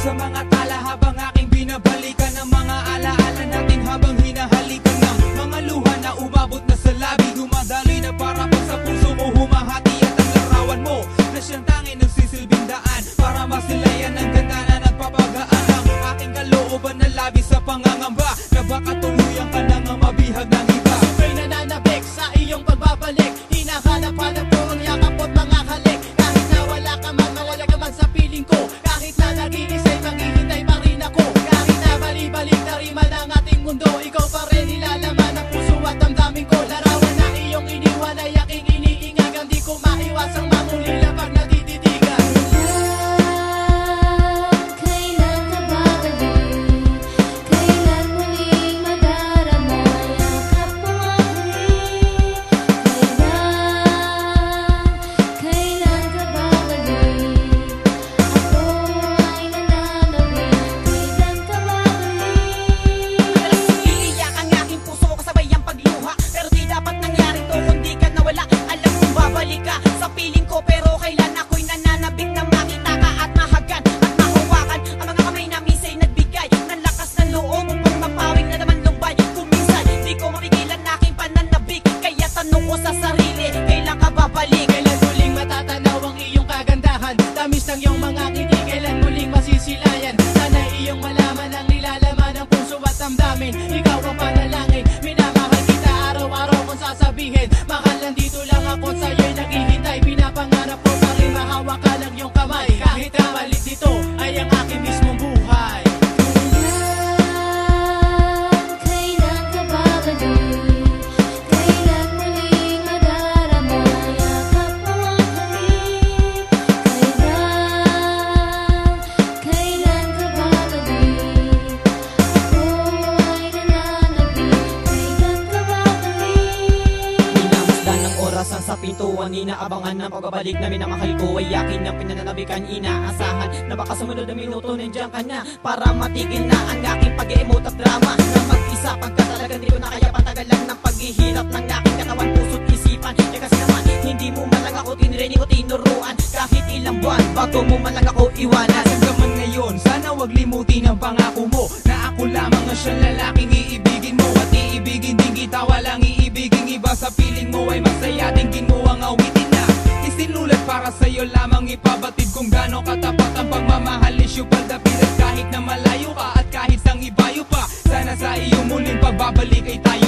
sa mga tala habang aking binabalikan ang mga alaala natin habang hinahalikan ng mga luha na umabot na sa labi. Dumadaloy na para pag sa puso mo humahati at ang larawan mo na siyang tanging nagsisilbing daan para masilayan ang ganda na nagpapagaan ang aking kalooban na labi sa pangangamba na baka tuluyan ka na nga mabihag ng iba. Sabay nananabik sa iyong pagbabalik, hinahanap-hanap ko ang yakap at mga halik. Kahit na wala ka man, mawala ka man sa piling ko. Kahit na nag-iisa'y maghihintay pa rin ako. Kahit na bali-balik na rimal ng ating mundo, ikaw pa rin nilalaman ng puso at damdamin ko. Larawan na iyong iniwan ay aking iniingagan, di ko maiwasang mangulila pag nadiditigan. Kailan ka babalik? Kailan muling madarama yakap mo ang huli? Kailan ka babalik? Ako ay nananabik. Kailan ka babalik? Iiyak ang aking puso kasabay ang pagluha, pero di dapat nangyari to kundi ka nawala. Alam kong babalik ka sa piling ko, pero kailan ako'y nananabik na makita ka at mahagan at mahawakan ang mga kamay na misa'y nagbigay ng lakas ng loob upang mapawing na naman lumbay. Kung minsan di ko mapigilan na aking pananabik, kaya tanong ko sa sarili, kailan ka babalik? Kailan muling matatanaw ang iyong kagandahan? Tamis ng iyong mga ngiti, kailan muling masisilayan? Sana iyong malaman ang nilalaman ng puso at damdamin. Ikaw ang panalangin, minamahal kita araw-araw kung sasabihin. Mahal, nandito lang ako sa'yo'y naghihintay. Pinapangarap ko pa rin mahawak ka ng iyong kamay. Kahit ang balik dito ay ang aking mismong buhay. Kailan ka babalik? Kailan muling madarama yakap mo ang huli? Kailan ka babalik? Ako ay nananabik. Kailan ka babalik? Minamasdan ng orasan sa pintuan, inaabangan ng pagbabalik na minamahal ko ay akin ang pinananabikan. Inaasahan na baka sumunod na minuto nandiyan ka na para matigil na ang aking pag-i-emote at drama na mag-isa pagka talagang di ko na kaya patagalan ng paghihirap ng aking katawan, puso't isipan. Eh kasi naman hindi mo man lang ako tinrinig o tinuruan kahit ilang buwan bago mo man lang ako iwanan. Hanggang ngayon, sana wag limutin ang pangako mo na ako lamang ang siyang lalaking iibigin mo at iibigin din kita, walang iibigin iba. Sa piling mo ay masaya, tingin mo ang awitin na isinulat para sa'yo lamang ipabatid kung gaano katapat ang pagmamahal. Isyu pagdapit at kahit na malayo ka at kahit sang ibayo pa, sana sa iyong muling pagbabalik ay tayo